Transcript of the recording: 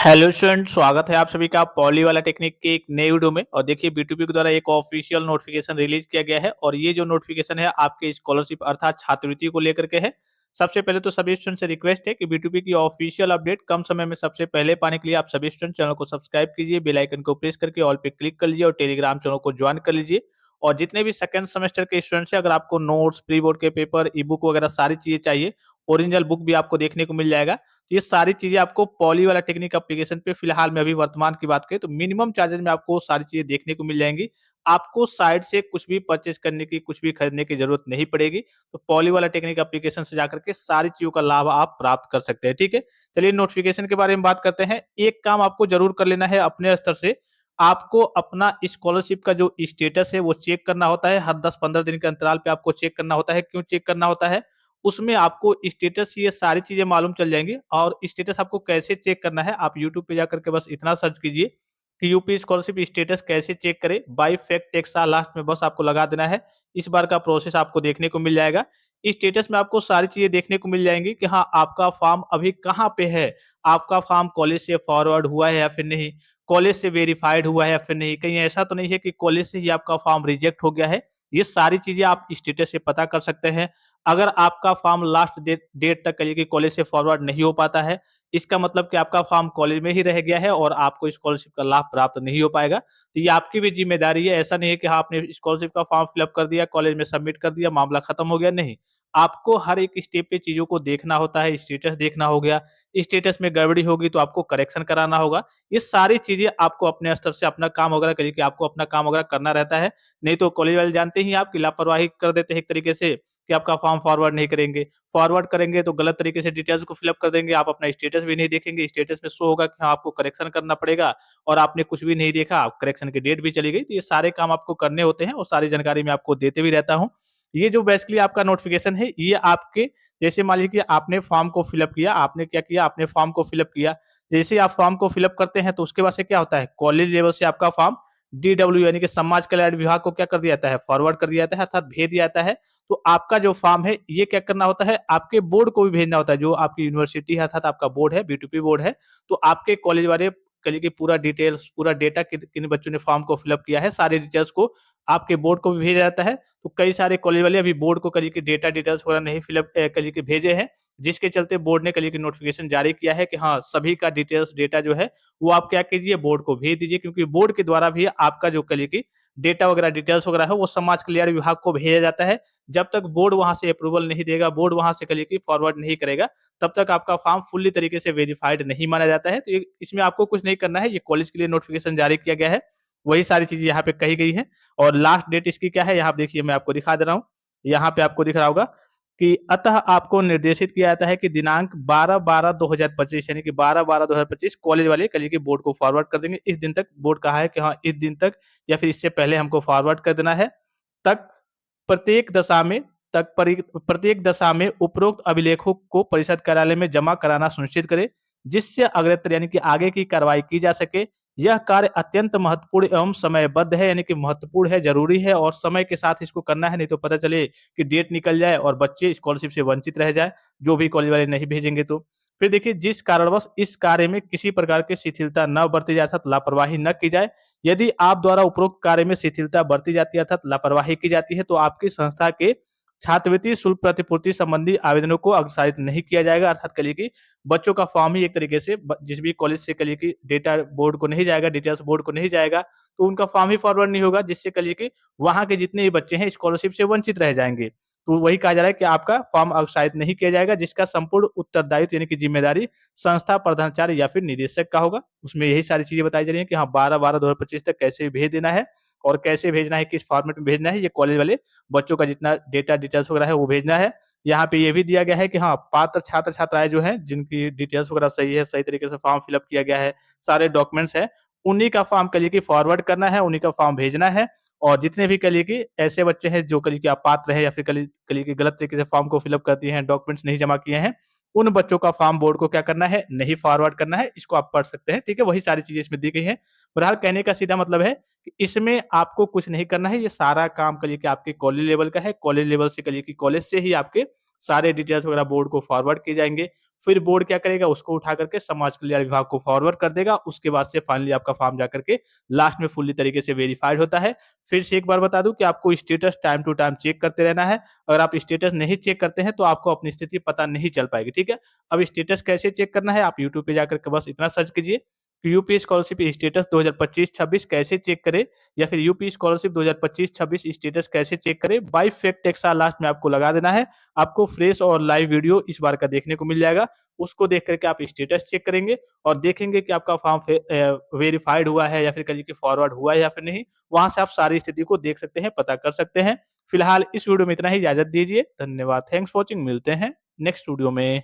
Hello student, स्वागत है आप सभी का पॉली वाला टेक्निक के एक नए वीडियो में। और देखिए बीटूबी के द्वारा एक ऑफिशियल नोटिफिकेशन रिलीज किया गया है और ये जो नोटिफिकेशन है आपके स्कॉलरशिप अर्थात छात्रवृत्ति को लेकर के है। सबसे पहले तो सभी स्टूडेंट से रिक्वेस्ट है कि बीटूबी की ऑफिशियल अपडेट कम समय में सबसे पहले पाने के लिए आप सभी स्टूडेंट चैनल को सब्सक्राइब कीजिए, बेल आइकन को प्रेस करके ऑल पे क्लिक कर लीजिए और टेलीग्राम चैनल को ज्वाइन कर लीजिए। और जितने भी सेकंड सेमेस्टर के स्टूडेंट्स हैं, अगर आपको नोट्स, प्री बोर्ड के पेपर, ई बुक वगैरह सारी चीजें चाहिए, ओरिजिनल बुक भी आपको देखने को मिल जाएगा। ये सारी चीजें आपको पॉली वाला टेक्निक एप्लीकेशन पे फिलहाल में अभी वर्तमान की बात करें तो मिनिमम चार्जेस में आपको सारी चीजें देखने को मिल जाएंगी। आपको साइट से कुछ भी परचेज करने की, कुछ भी खरीदने की जरूरत नहीं पड़ेगी। तो पॉली वाला टेक्निक एप्लीकेशन से जाकर के सारी चीजों का लाभ आप प्राप्त कर सकते हैं। ठीक है, चलिए नोटिफिकेशन के बारे में बात करते हैं। एक काम आपको जरूर कर लेना है अपने स्तर से। आपको अपना स्कॉलरशिप का जो स्टेटस है वो चेक करना होता है। हर 10-15 दिन के अंतराल पे आपको चेक करना होता है। क्यों चेक करना होता है? उसमें आपको स्टेटस ये सारी चीज़ें मालूम चल जाएँगी। और स्टेटस आपको कैसे चेक करना है, आप यूट्यूब पे जाकर के बस इतना सर्च कीजिए कि यूपी स्कॉलरशिप स्टेटस कैसे चेक करें, बाय फैक्ट टेक्सा लास्ट में बस आपको लगा देना है। इस बार का प्रोसेस आपको देखने को मिल जाएगा। स्टेटस में आपको सारी चीज़ें देखने को मिल जाएँगी कि हाँ, आपका फॉर्म अभी कहाँ पे है, आपका फॉर्म कॉलेज से फॉरवर्ड हुआ है या फिर नहीं, कॉलेज से वेरिफाइड हुआ है या फिर नहीं, कहीं ऐसा तो नहीं है कि कॉलेज से ही आपका फॉर्म रिजेक्ट हो गया है। ये सारी चीज़ें आप स्टेटस से पता कर सकते हैं। अगर आपका फॉर्म लास्ट डेट डेट तक कहिए कि कॉलेज से फॉरवर्ड नहीं हो पाता है, इसका मतलब कि आपका फॉर्म कॉलेज में ही रह गया है और आपको स्कॉलरशिप का लाभ प्राप्त नहीं हो पाएगा। तो ये आपकी भी ज़िम्मेदारी है, ऐसा नहीं है कि हाँ, आपने स्कॉलरशिप का फॉर्म फिल अप कर दिया, कॉलेज में सबमिट कर दिया, मामला खत्म हो गया, नहीं। आपको हर एक स्टेप पे चीज़ों को देखना होता है, स्टेटस देखना हो गया, स्टेटस में गड़बड़ी होगी तो आपको करेक्शन कराना होगा। ये सारी चीज़ें आपको अपने स्तर से अपना काम वगैरह करिए कि आपको अपना काम वगैरह करना रहता है। नहीं तो कॉलेज वाले जानते ही हैं आप कि लापरवाही कर देते हैं एक तरीके से कि आपका फॉर्म फॉरवर्ड नहीं करेंगे। फॉरवर्ड करेंगे तो गलत तरीके से डिटेल्स को फिल अप कर देंगे, आप अपना स्टेटस भी नहीं देखेंगे, स्टेटस में शो होगा कि हाँ, आपको करेक्शन करना पड़ेगा और आपने कुछ भी नहीं देखा, करेक्शन की डेट भी चली गई। तो ये सारे काम आपको करने होते हैं और सारी जानकारी मैं आपको देते भी रहता हूँ। ये जो बेसिकली आपका नोटिफ़िकेशन है, ये आपके जैसे मान लीजिए कि आपने फॉर्म को फिल अप किया, आपने क्या किया, आपने फॉर्म को फिल अप किया। जैसे ही आप फॉर्म को फिल अप करते हैं तो उसके बाद से क्या होता है, कॉलेज लेवल से आपका फॉर्म डीडब्ल्यू यानी कि समाज कल्याण विभाग को क्या कर दिया जाता है, फॉरवर्ड कर दिया जाता है अर्थात भेज दिया जाता है। तो आपका जो फॉर्म है ये क्या करना होता है, आपके बोर्ड को भी भेजना होता है, जो आपकी यूनिवर्सिटी है अर्थात आपका बोर्ड है, बीटूपी बोर्ड है। तो आपके कॉलेज वाले कहिए कि पूरा डिटेल्स, पूरा डेटा किन किन बच्चों ने फॉर्म को फिल अप किया है, सारे डिटेल्स को आपके बोर्ड को भी भेजा जाता है। तो कई सारे कॉलेज वाले अभी बोर्ड को कहिए कि डेटा डिटेल्स वगैरह नहीं फिल अप कहिए कि भेजे हैं, जिसके चलते बोर्ड ने कहिए कि नोटिफिकेशन जारी किया है कि हाँ, सभी का डिटेल्स डेटा जो है वो आप क्या कीजिए, बोर्ड को भेज दीजिए। क्योंकि बोर्ड के द्वारा भी आपका जो कहिए कि डेटा वगैरह, डिटेल्स वगैरह है वो समाज कल्याण विभाग को भेजा जाता है। जब तक बोर्ड वहाँ से अप्रूवल नहीं देगा, बोर्ड वहाँ से कहिए कि फॉरवर्ड नहीं करेगा, तब तक आपका फॉर्म फुल्ली तरीके से वेरिफाइड नहीं माना जाता है। तो ये इसमें आपको कुछ नहीं करना है, ये कॉलेज के लिए नोटिफिकेशन जारी किया गया है। वही सारी चीज़ें यहाँ पे कही गई हैं। और लास्ट डेट इसकी क्या है, यहाँ पे देखिए मैं आपको दिखा दे रहा हूँ। यहाँ पे आपको दिख रहा होगा कि अतः आपको निर्देशित किया जाता है कि दिनांक 12/12/2025 यानी कि 12/12/2025 कॉलेज वाले कल के बोर्ड को फॉरवर्ड कर देंगे। इस दिन तक बोर्ड कहा है कि हाँ, इस दिन तक या फिर इससे पहले हमको फॉरवर्ड कर देना है। तक प्रत्येक दशा में प्रत्येक दशा में उपरोक्त अभिलेखों को परिषद कार्यालय में जमा कराना सुनिश्चित करें, जिससे अग्रतर यानी कि आगे की कार्रवाई की जा सके। यह कार्य अत्यंत महत्वपूर्ण एवं समयबद्ध है, यानी कि महत्वपूर्ण है, ज़रूरी है और समय के साथ इसको करना है, नहीं तो पता चले कि डेट निकल जाए और बच्चे स्कॉलरशिप से वंचित रह जाएँ, जो भी कॉलेज वाले नहीं भेजेंगे तो। फिर देखिए, जिस कारणवश इस कार्य में किसी प्रकार की शिथिलता न बरती जाए अर्थात लापरवाही न की जाए। यदि आप द्वारा उपरोक्त कार्य में शिथिलता बरती जाती है अर्थात लापरवाही की जाती है, तो आपकी संस्था के छात्रवृत्ति शुल्क प्रतिपूर्ति संबंधी आवेदनों को अग्रसारित नहीं किया जाएगा। अर्थात कहिए कि बच्चों का फॉर्म ही एक तरीके से जिस भी कॉलेज से कहिए कि डेटा बोर्ड को नहीं जाएगा, डिटेल्स बोर्ड को नहीं जाएगा, तो उनका फॉर्म ही फॉरवर्ड नहीं होगा, जिससे कहिए कि वहाँ के जितने भी बच्चे हैं स्कॉलरशिप से वंचित रह जाएँगे। तो वही कहा जा रहा है कि आपका फॉर्म अग्रसारित नहीं किया जाएगा, जिसका संपूर्ण उत्तरदायित्व यानी कि जिम्मेदारी संस्था प्रधानाचार्य या फिर निदेशक का होगा। उसमें यही सारी चीज़ें बताई जा रही हैं कि हाँ, 12/12/2025 तक कैसे भेज देना है और कैसे भेजना है, किस फॉर्मेट में भेजना है, ये कॉलेज वाले बच्चों का जितना डेटा डिटेल्स वगैरह है वो भेजना है। यहाँ पे ये भी दिया गया है कि हाँ, पात्र छात्र-छात्राएँ जो हैं, जिनकी डिटेल्स वगैरह सही है, सही तरीके से फॉर्म फिल अप किया गया है, सारे डॉक्यूमेंट्स हैं, उन्हीं का फॉर्म कहिए कि फॉरवर्ड करना है, उन्हीं का फॉर्म भेजना है। और जितने भी कहिए कि ऐसे बच्चे हैं जो कहिए कि अपात्र हैं या फिर कहिए कि गलत तरीके से फॉर्म को फिल अप कर दिए हैं, डॉक्यूमेंट्स नहीं जमा किए हैं, उन बच्चों का फॉर्म बोर्ड को क्या करना है, नहीं फॉरवर्ड करना है। इसको आप पढ़ सकते हैं, ठीक है? वही सारी चीज़ें इसमें दी गई हैं। बहरहाल कहने का सीधा मतलब है कि इसमें आपको कुछ नहीं करना है, ये सारा काम कहिए कि आपके कॉलेज लेवल का है। कॉलेज लेवल से कहिए कि कॉलेज से ही आपके सारे डिटेल्स वगैरह बोर्ड को फॉरवर्ड किए जाएँगे। फिर बोर्ड क्या करेगा, उसको उठा करके समाज कल्याण विभाग को फॉरवर्ड कर देगा। उसके बाद से फाइनली आपका फॉर्म जाकर के लास्ट में फुल्ली तरीके से वेरिफाइड होता है। फिर से एक बार बता दूँ कि आपको status time to time check करते रहना है। अगर आप स्टेटस नहीं चेक करते हैं तो आपको अपनी स्थिति पता नहीं चल पाएगी, ठीक है? अब स्टेटस कैसे चेक करना है, आप यूट्यूब पे जाकर के बस इतना सर्च कीजिए कि यूपी स्कॉलरशिप स्टेटस 2025-26 कैसे चेक करें, या फिर यूपी स्कॉलरशिप 2025-26 स्टेटस कैसे चेक करें। बाय फैक्ट टेक्सा लास्ट में आपको लगा देना है। आपको फ्रेश और लाइव वीडियो इस बार का देखने को मिल जाएगा। उसको देख करके आप स्टेटस चेक करेंगे और देखेंगे कि आपका फॉर्म वेरिफाइड हुआ है या फिर कहिए कि फॉरवर्ड हुआ है या फिर नहीं। वहाँ से आप सारी स्थिति को देख सकते हैं, पता कर सकते हैं। फिलहाल इस वीडियो में इतना ही, इजाज़त दीजिए। धन्यवाद। Thanks for watching. मिलते हैं नेक्स्ट वीडियो में।